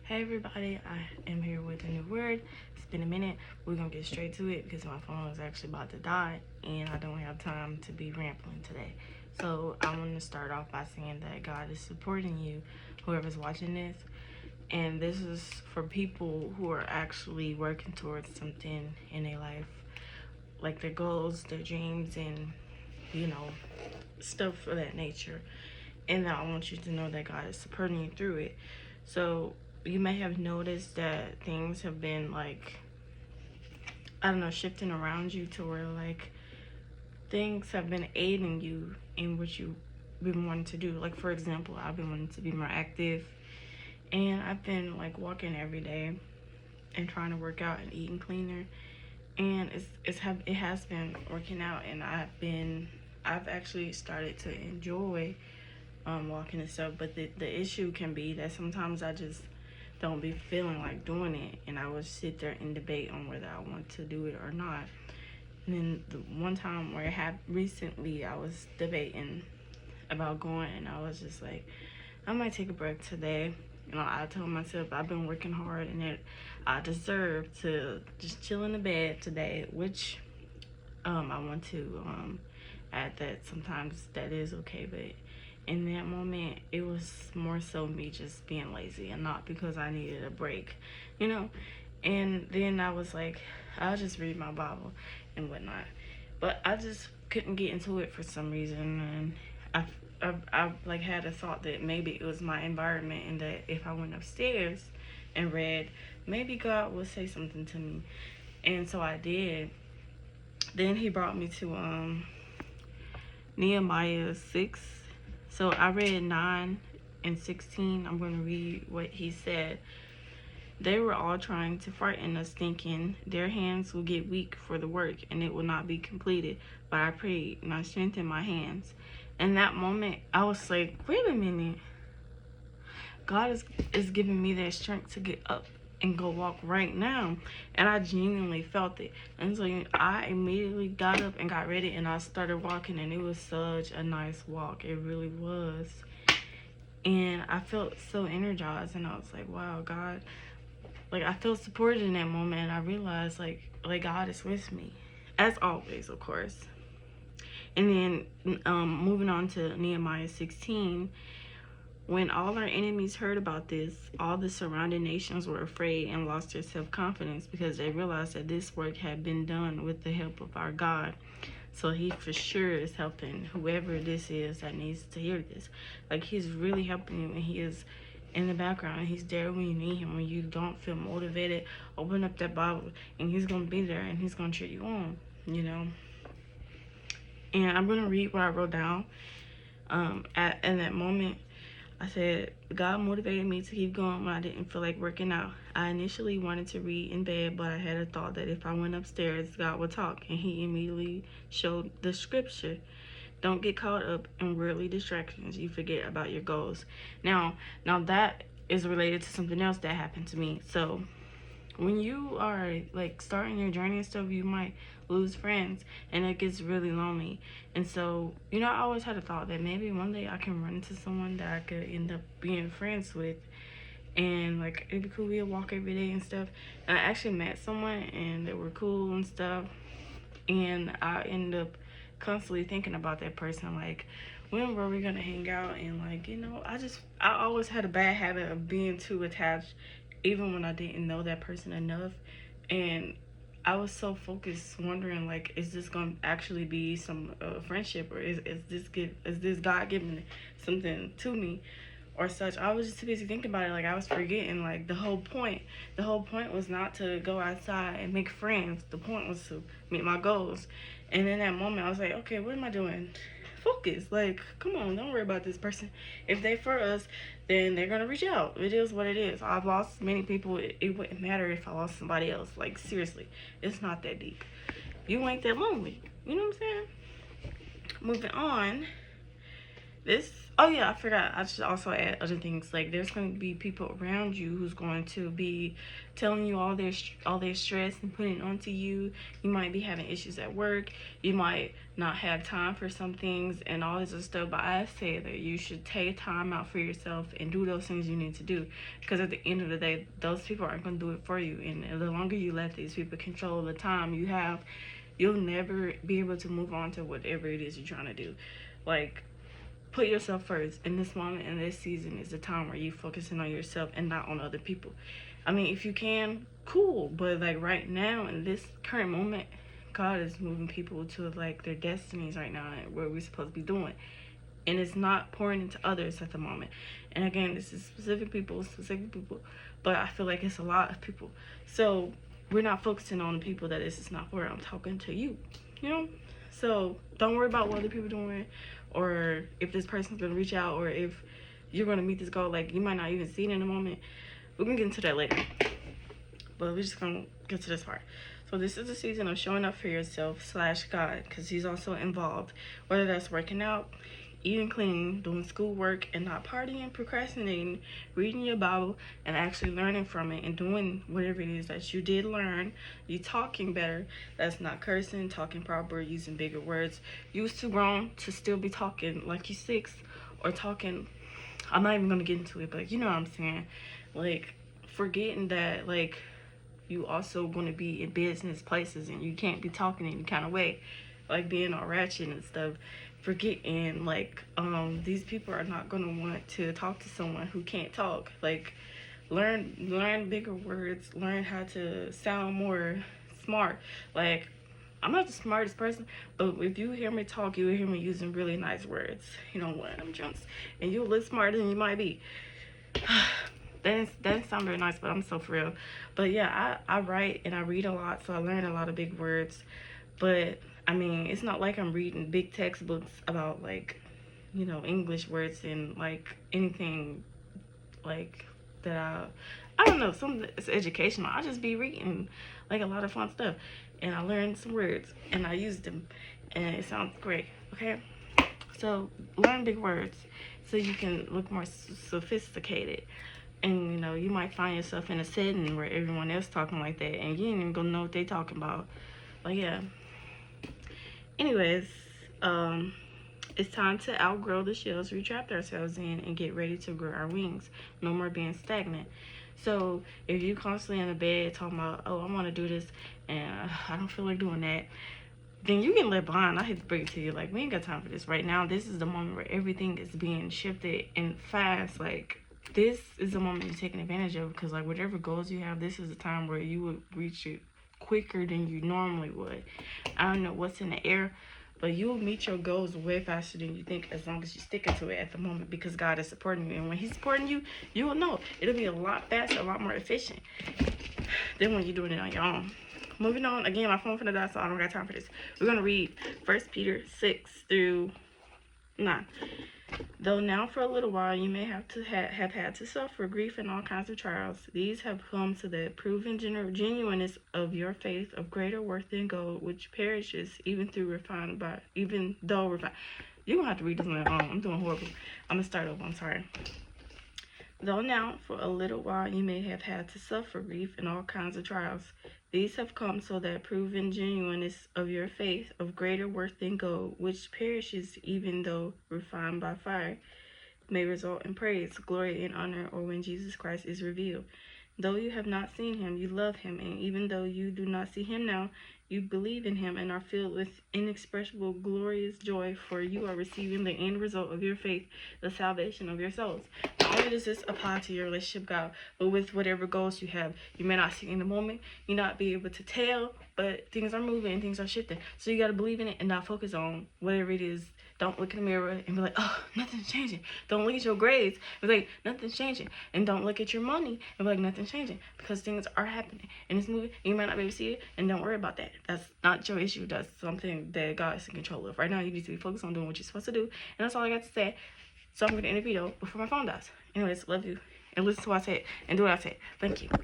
Hey everybody, I am here with a new word. It's been a minute. We're gonna get straight to it because my phone is actually about to die and I don't have time to be rambling today. So I want to start off by saying that God is supporting you, whoever's watching this. And this is for people who are actually working towards something in their life, like their goals, their dreams, and stuff of that nature. And I want you to know that God is supporting you through it. So you may have noticed that things have been shifting around you to where things have been aiding you in what you've been wanting to do. Like, for example, I've been wanting to be more active, and I've been walking every day and trying to work out and eating cleaner, and it has been working out, and I've actually started to enjoy walking and stuff. But the issue can be that sometimes I just don't be feeling like doing it, and I would sit there and debate on whether I want to do it or not. And then the one time where it happened recently, I was debating about going, and I was just like, I might take a break today. I told myself I've been working hard and that I deserve to just chill in the bed today, which I want to add that sometimes that is okay, but in that moment, it was more so me just being lazy and not because I needed a break, you know? And then I was like, I'll just read my Bible and whatnot. But I just couldn't get into it for some reason. And I had a thought that maybe it was my environment and that if I went upstairs and read, maybe God would say something to me. And so I did. Then he brought me to Nehemiah 6. So I read 9 and 16. I'm going to read what he said. They were all trying to frighten us, thinking their hands will get weak for the work and it will not be completed. But I prayed and I strengthened my hands. In that moment, I was like, wait a minute. God is giving me that strength to get up and go walk right now. And I genuinely felt it. And so I immediately got up and got ready and I started walking, and it was such a nice walk. It really was. And I felt so energized, and I was like, wow, God, I felt supported in that moment, and I realized like God is with me, as always, of course. And then moving on to Nehemiah 16. When all our enemies heard about this, all the surrounding nations were afraid and lost their self-confidence because they realized that this work had been done with the help of our God. So he for sure is helping whoever this is that needs to hear this. He's really helping you, and he is in the background. He's there when you need him. When you don't feel motivated, open up that Bible, and he's going to be there, and he's going to cheer you on, And I'm going to read what I wrote down in that moment. I said, God motivated me to keep going when I didn't feel like working out. I initially wanted to read in bed, but I had a thought that if I went upstairs, God would talk, and he immediately showed the scripture. Don't get caught up in worldly distractions. You forget about your goals. Now that is related to something else that happened to me. So when you are starting your journey and stuff, you might lose friends, and it gets really lonely. And so I always had a thought that maybe one day I can run into someone that I could end up being friends with, and it'd be cool. We'd walk every day and stuff. And I actually met someone, and they were cool and stuff, and I end up constantly thinking about that person, when were we gonna hang out? And I always had a bad habit of being too attached, even when I didn't know that person enough. And I was so focused, wondering is this gonna actually be some friendship, or is this God giving something to me, or such. I was just too busy thinking about it. I was forgetting the whole point. The whole point was not to go outside and make friends. The point was to meet my goals. And in that moment, I was like, okay, what am I doing? Focus. Come on, don't worry about this person. If they for us, then they're gonna reach out. It is what it is. I've lost many people. It wouldn't matter if I lost somebody else. Seriously, it's not that deep. You ain't that lonely. You know what I'm saying? Moving on. Oh yeah, I forgot. I should also add other things. Like, there's going to be people around you who's going to be telling you all their stress and putting it onto you. You might be having issues at work. You might not have time for some things and all this other stuff. But I say that you should take time out for yourself and do those things you need to do. Because at the end of the day, those people aren't going to do it for you. And the longer you let these people control the time you have, you'll never be able to move on to whatever it is you're trying to do. Like, put yourself first. In this moment, in this season, is the time where you focusing on yourself and not on other people. I mean, if you can, cool. But like right now, in this current moment, God is moving people to like their destinies right now and where we're supposed to be doing. And it's not pouring into others at the moment. And again, this is specific people, but I feel like it's a lot of people. So we're not focusing on the people that this is not for. I'm talking to you, you know? So don't worry about what other people are doing, or if this person's gonna reach out, or if you're gonna meet this goal. Like, you might not even see it in a moment. We're gonna get into that later, but we're just gonna get to this part. So this is a season of showing up for yourself / God, because he's also involved, whether that's working out, eating clean, doing schoolwork and not partying, procrastinating, reading your Bible and actually learning from it, and doing whatever it is that you did learn. You talking better. That's not cursing, talking proper, using bigger words. You was too grown to still be talking like you 6, or talking, I'm not even gonna get into it, but you know what I'm saying. Like, forgetting that, like, you also going to be in business places and you can't be talking any kind of way, like being all ratchet and stuff. Forgetting, like, these people are not going to want to talk to someone who can't talk. Like, learn bigger words, learn how to sound more smart. Like, I'm not the smartest person, but if you hear me talk, you will hear me using really nice words, you know, one of them jumps, and you'll look smarter than you might be. That doesn't sound very nice, but I'm so for real. But yeah, I write and I read a lot, so I learn a lot of big words. But I mean, it's not like I'm reading big textbooks about, like, you know, English words and like anything like that. I don't know, some it's educational. I just be reading like a lot of fun stuff, and I learned some words and I use them, and it sounds great. Okay, so learn big words so you can look more sophisticated. And you know, you might find yourself in a setting where everyone else talking like that and you ain't even gonna know what they talking about. But yeah, anyways, it's time to outgrow the shells we trapped ourselves in and get ready to grow our wings. No more being stagnant. So if you constantly in the bed talking about, oh, I want to do this and I don't feel like doing that, then you get left behind. I hate to break it to you, like, we ain't got time for this right now. This is the moment where everything is being shifted and fast. Like, this is the moment you're taking advantage of, because like whatever goals you have, this is the time where you would reach it quicker than you normally would. I don't know what's in the air, but you'll meet your goals way faster than you think, as long as you're sticking to it at the moment, because God is supporting you. And when he's supporting you, you will know it'll be a lot faster, a lot more efficient than when you're doing it on your own. Moving on, again, my phone finna die, so I don't got time for this. We're gonna read 1 Peter 6-9. Though now for a little while you may have to have had to suffer grief and all kinds of trials, these have come to the proven genuineness of your faith, of greater worth than gold, which perishes even though refined. You're gonna have to read this one at home. I'm doing horrible. I'm gonna start over. I'm sorry. Though now for a little while you may have had to suffer grief and all kinds of trials, these have come so that proven genuineness of your faith, of greater worth than gold, which perishes even though refined by fire, may result in praise, glory, and honor, or when Jesus Christ is revealed. Though you have not seen him, you love him, and even though you do not see him now, you believe in him and are filled with inexpressible, glorious joy, for you are receiving the end result of your faith, the salvation of your souls. Not only does this apply to your relationship with God, but with whatever goals you have. You may not see in the moment, you not be able to tell, but things are moving and things are shifting. So you got to believe in it and not focus on whatever it is. Don't look in the mirror and be like, oh, nothing's changing. Don't look at your grades and be like, nothing's changing. And don't look at your money and be like, nothing's changing. Because things are happening and it's moving. And you might not be able to see it, and don't worry about that. That's not your issue. That's something that God is in control of. Right now, you need to be focused on doing what you're supposed to do. And that's all I got to say. So I'm going to end the video before my phone dies. Anyways, love you. And listen to what I said and do what I said. Thank you.